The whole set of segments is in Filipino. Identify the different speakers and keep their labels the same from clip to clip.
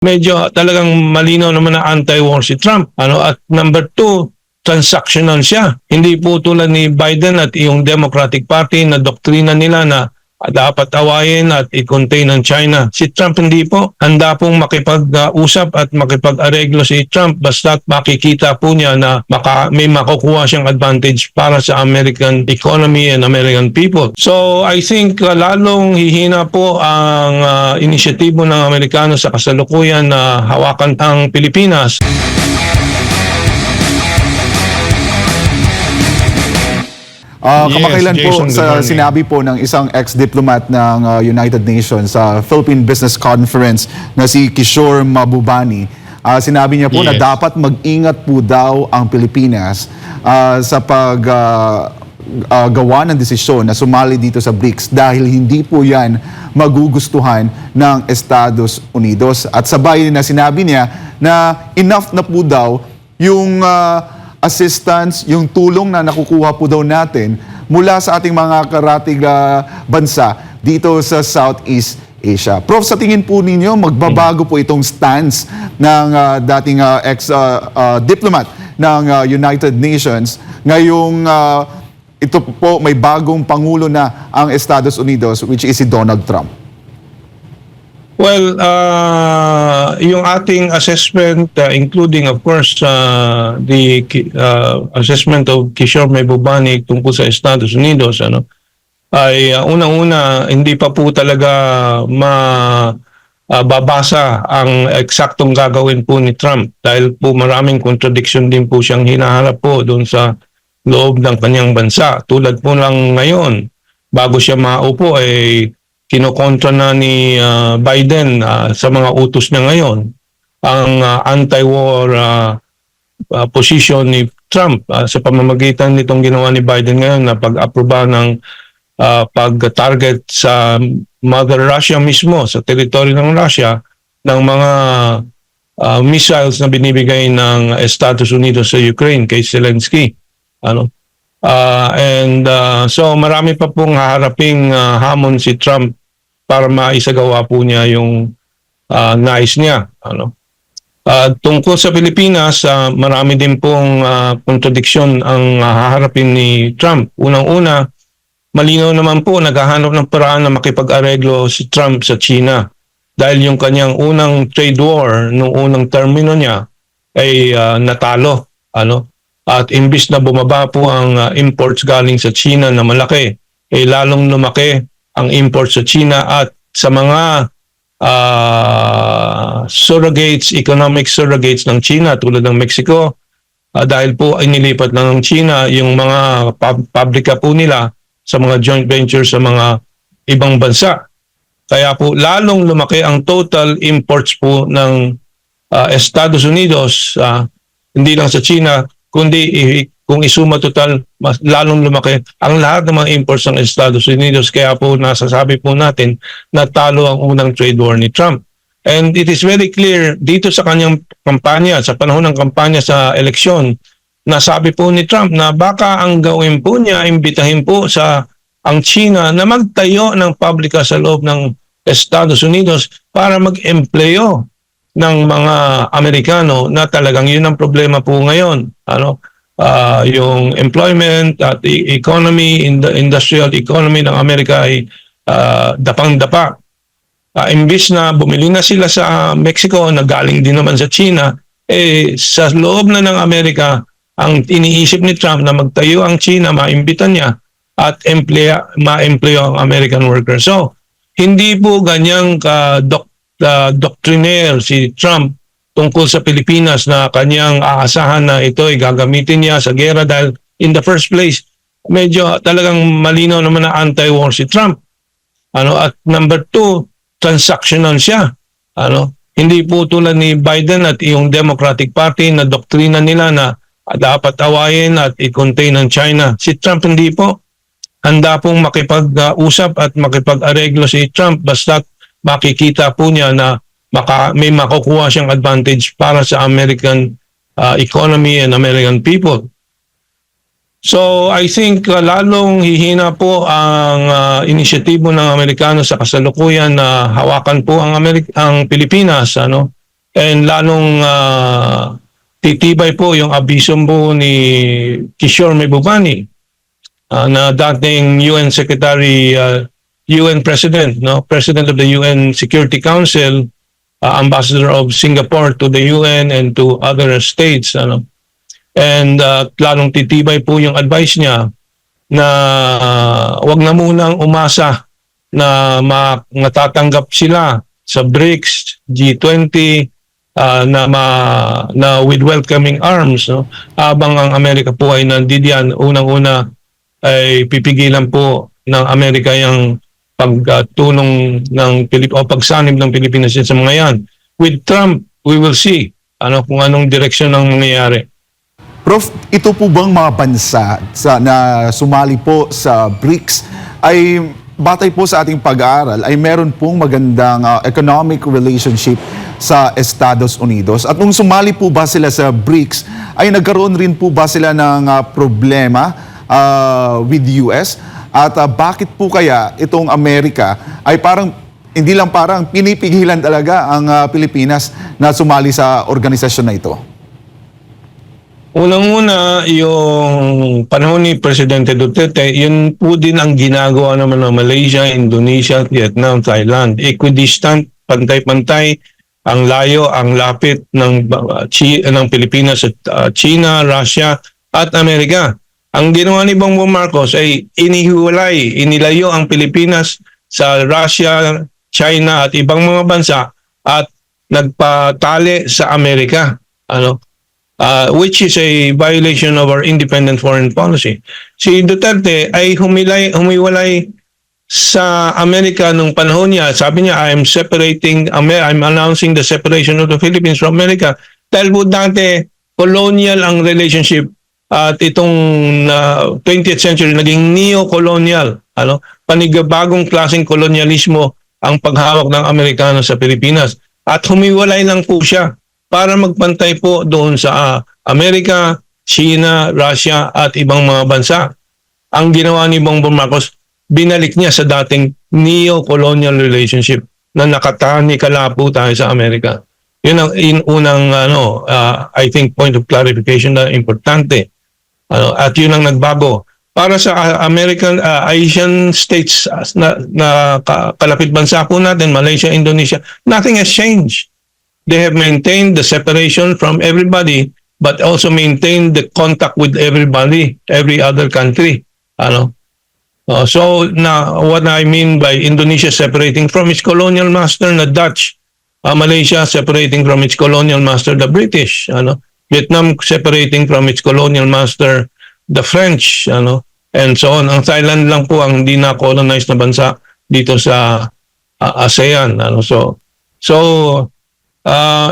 Speaker 1: medyo talagang malinaw naman na anti-war si Trump. At number two, transactional siya. Hindi po tulad ni Biden at yung Democratic Party na doktrina nila na dapat awayin at i-contain ng China. Si Trump hindi po. Handa pong makipag-usap at makipag-areglo si Trump basta't makikita po niya na may makukuha siyang advantage para sa American economy and American people. So I think lalong hihina po ang inisyatibo ng Amerikano sa kasalukuyan na hawakan ang Pilipinas.
Speaker 2: Kamakailan po
Speaker 1: Jason, good morning.
Speaker 2: sinabi po ng isang ex-diplomat ng United Nations sa Philippine Business Conference na si Kishore Mahbubani, sinabi niya po na dapat mag-ingat po daw ang Pilipinas sa gawa ng desisyon na sumali dito sa BRICS dahil hindi po yan magugustuhan ng Estados Unidos. At sabay na sinabi niya na enough na po daw yung assistance, yung tulong na nakukuha po daw natin mula sa ating mga karatig bansa dito sa Southeast Asia. Prof, sa tingin po ninyo, magbabago po itong stance ng dating ex-diplomat ng United Nations ngayong ito po may bagong pangulo na ang Estados Unidos, which is si Donald Trump?
Speaker 1: Well, yung ating assessment, including of course the assessment of Kishore Mahbubani tungkol sa Estados Unidos, ay unang-una hindi pa po talaga babasa ang eksaktong gagawin po ni Trump dahil po maraming contradiction din po siyang hinaharap po doon sa loob ng kanyang bansa. Tulad po lang ngayon, bago siya maupo ay kinokontra na ni Biden sa mga utos niya ngayon ang anti-war position ni Trump sa pamamagitan nitong ginawa ni Biden ngayon na pag-aproba ng pag-target sa Mother Russia mismo, sa teritoryo ng Russia, ng mga missiles na binibigay ng Estados Unidos sa Ukraine kay Zelensky. So marami pa pong haharaping hamon si Trump para maisagawa po niya yung nais niya. Tungkol sa Pilipinas, marami din pong contradiction ang haharapin ni Trump. Unang-una, malinaw naman po naghahanap ng paraan na makipag-areglo si Trump sa China dahil yung kanyang unang trade war nung unang termino niya ay natalo. At imbis na bumaba po ang imports galing sa China na malaki, ay lalong lumaki ang imports sa China at sa mga economic surrogates ng China tulad ng Mexico, dahil po inilipat na ng China yung mga pabrika po nila sa mga joint ventures sa mga ibang bansa. Kaya po lalong lumaki ang total imports po ng Estados Unidos, hindi lang sa China, kundi kung isuma total, mas lalong lumaki ang lahat ng mga imports ng Estados Unidos. Kaya po nasasabi po natin na talo ang unang trade war ni Trump. And it is very clear dito sa kanyang kampanya, sa panahon ng kampanya sa eleksyon, nasabi po ni Trump na baka ang gawin po niya, imbitahin po ang China na magtayo ng pabrika sa loob ng Estados Unidos para mag-empleyo ng mga Amerikano na talagang yun ang problema po ngayon. Yung employment at economy, industrial economy ng Amerika ay dapang-dapa. Imbis na bumili na sila sa Mexico na galing din naman sa China, sa loob na ng Amerika, ang iniisip ni Trump na magtayo ang China, maimbitan niya at ma-employo ang American workers. So, hindi po ganyang doctrinaire si Trump tungkol sa Pilipinas na kanyang aasahan na ito ay gagamitin niya sa gera dahil in the first place, medyo talagang malinaw naman na anti-war si Trump. At number two, transactional siya. Hindi po tulad ni Biden at yung Democratic Party na doktrina nila na dapat awayin at i-contain ng China. Si Trump hindi po. Handa pong makipag-usap at makipag-areglo si Trump basta't makikita po niya na may makukuha siyang advantage para sa American economy and American people. So I think lalong hihina po ang inisyatibo ng Amerikano sa kasalukuyan na hawakan po ang Pilipinas And lalong titibay po yung abiso po ni Kishore Mahbubani na dating UN Secretary, UN President, no, President of the UN Security Council, Ambassador of Singapore to the UN and to other states, ano. And lalong titibay po yung advice niya na wag na munang umasa na matatanggap sila sa BRICS, G20, na with welcoming arms, no? Habang ang Amerika po ay nandiyan, unang-una ay pipigilan po ng Amerika yung pagtulong ng o pagsanib ng Pilipinas sa mga yan. With Trump, we will see kung anong direksyon ang mangyayari.
Speaker 2: Prof, ito po bang mga bansa na sumali po sa BRICS ay batay po sa ating pag-aaral ay meron pong magandang economic relationship sa Estados Unidos? At nung sumali po ba sila sa BRICS ay nagkaroon rin po ba sila ng problema with US? At bakit po kaya itong Amerika ay parang hindi lang parang pinipigilan talaga ang Pilipinas na sumali sa organisasyon na ito?
Speaker 1: Unang-una, yung panahon ni Presidente Duterte, yun po din ang ginagawa naman ng Malaysia, Indonesia, Vietnam, Thailand. Equidistant, pantay-pantay, ang layo, ang lapit ng Pilipinas at China, Russia at Amerika. Ang ginawa ni Bongbong Marcos ay inilayo ang Pilipinas sa Russia, China at ibang mga bansa at nagpatali sa Amerika. Which is a violation of our independent foreign policy. Si Duterte ay humiwalay sa Amerika nung panahon niya. Sabi niya, I'm announcing the separation of the Philippines from America. Dahil po dati, colonial ang relationship at itong 20th century naging neo-colonial. Panigabagong klaseng kolonyalismo ang paghawak ng Amerikano sa Pilipinas. At humiwalay lang po siya para magpantay po doon sa Amerika, China, Russia at ibang mga bansa. Ang ginawa ni Bongbong Marcos, binalik niya sa dating neo-colonial relationship na nakatanikala po tayo sa Amerika. Yun ang unang I think point of clarification na importante. At yun ang nagbago. Para sa Asian states na kalapit bansa po natin, Malaysia, Indonesia, nothing has changed. They have maintained the separation from everybody, but also maintained the contact with everybody, every other country. So now, what I mean by Indonesia separating from its colonial master, na Dutch, Malaysia separating from its colonial master, the British, Vietnam separating from its colonial master, the French, and so on. Ang Thailand lang po ang hindi na-colonized na bansa dito sa ASEAN. So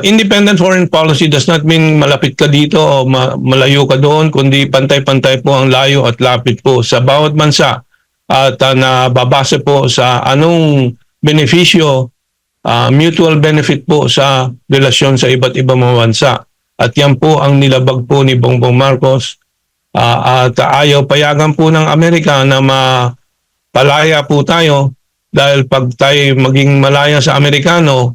Speaker 1: independent foreign policy does not mean malapit ka dito o malayo ka doon, kundi pantay-pantay po ang layo at lapit po sa bawat bansa at nababase po sa anong benepisyo, mutual benefit po sa relasyon sa iba't ibang mga bansa. At yan po ang nilabag po ni Bongbong Marcos at ayaw payagan po ng Amerika na mapalaya po tayo dahil pag tayo maging malaya sa Amerikano,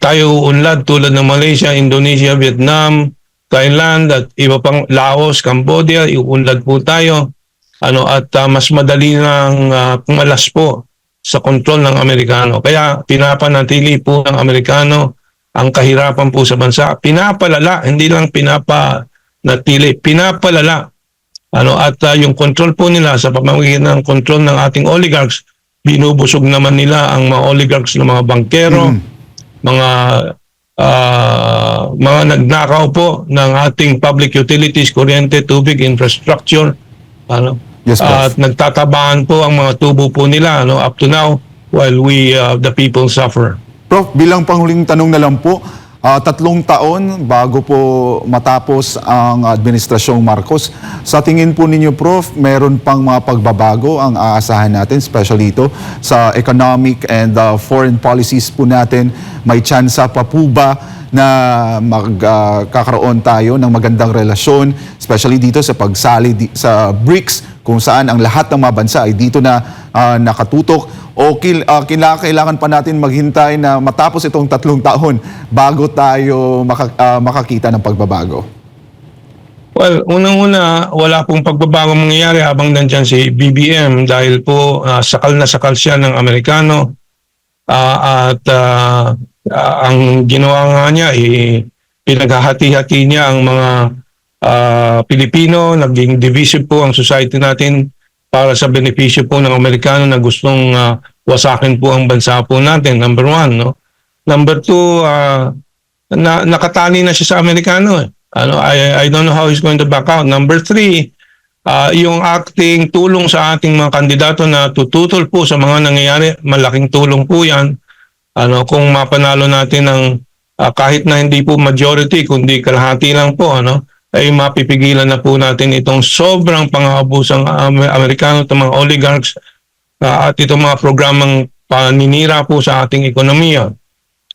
Speaker 1: tayo unlad tulad ng Malaysia, Indonesia, Vietnam, Thailand at iba pang Laos, Cambodia, iunlad po tayo at mas madali nang pumalas po sa kontrol ng Amerikano. Kaya pinapanatili po ng Amerikano ang kahirapan po sa bansa. Pinapalala, hindi lang pinapanatili, pinapalala. At yung kontrol po nila sa pamamagitan ng kontrol ng ating oligarchs, binubusog naman nila ang mga oligarchs ng mga bankero, mga nagnakaw po ng ating public utilities, kuryente, tubig, infrastructure.
Speaker 2: Yes,
Speaker 1: at nagtatabahan po ang mga tubo po nila up to now while we, the people, suffer.
Speaker 2: Prof, bilang panghuling tanong na lang po, 3 taon bago po matapos ang Administrasyong Marcos, sa tingin po ninyo, Prof, meron pang mga pagbabago ang aasahan natin, especially ito sa economic and foreign policies po natin? May tsansa pa po ba na magkakaroon tayo ng magandang relasyon, especially dito sa pagsali sa BRICS, kung saan ang lahat ng mga bansa ay dito na nakatutok, o kailangan pa natin maghintay na matapos itong 3 taon bago tayo makakita ng pagbabago?
Speaker 1: Well, unang-una, wala pong pagbabago mangyayari habang nandyan si BBM dahil po sakal na sakal siya ng Amerikano at ang ginawa nga niya, pinaghahati-hati niya ang mga Pilipino, naging divisive po ang society natin para sa benepisyo po ng Amerikano na gustong wasakin po ang bansa po natin, number 1. No? Number 2, nakatali na siya sa Amerikano. I don't know how he's going to back out. Number 3, yung acting tulong sa ating mga kandidato na tututol po sa mga nangyayari, malaking tulong po yan. Kung mapanalo natin ng kahit na hindi po majority, kundi kalahati lang po, ay mapipigilan na po natin itong sobrang pang-aabusang Amerikano, itong mga oligarchs at itong mga programang paninira po sa ating ekonomiya.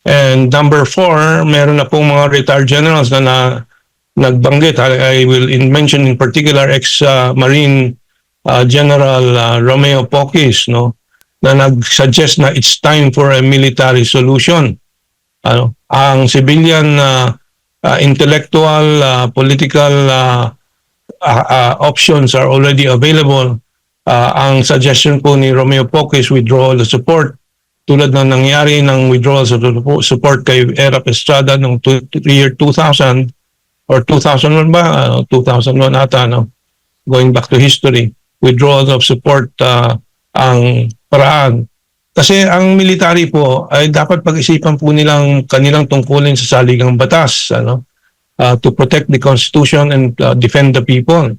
Speaker 1: And number 4, meron na pong mga retired generals na nagbanggit. I will mention in particular ex-Marine General Romeo Pocis, na nag-suggest na it's time for a military solution. Ang civilian intellectual, political options are already available. Ang suggestion po ni Romeo Pocis, withdrawal of support, tulad ng nangyari ng withdrawal of support kay Erap Estrada noong year 2000 or 2001 ba? 2001 ata, going back to history. Withdrawal of support ang paraan. Kasi ang military po ay dapat pag-isipan po nilang kanilang tungkulin sa saligang batas, to protect the Constitution and defend the people.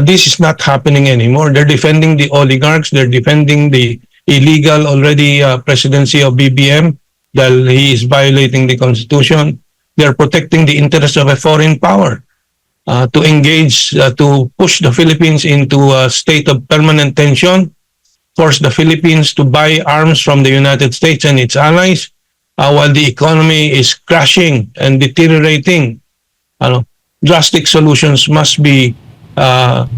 Speaker 1: This is not happening anymore. They're defending the oligarchs. They're defending the illegal already presidency of BBM dahil he is violating the Constitution. They're protecting the interests of a foreign power to engage, to push the Philippines into a state of permanent tension, force the Philippines to buy arms from the United States and its allies while the economy is crashing and deteriorating. Drastic solutions must be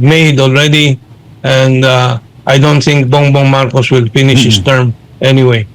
Speaker 1: made already, and I don't think Bongbong Marcos will finish his term anyway.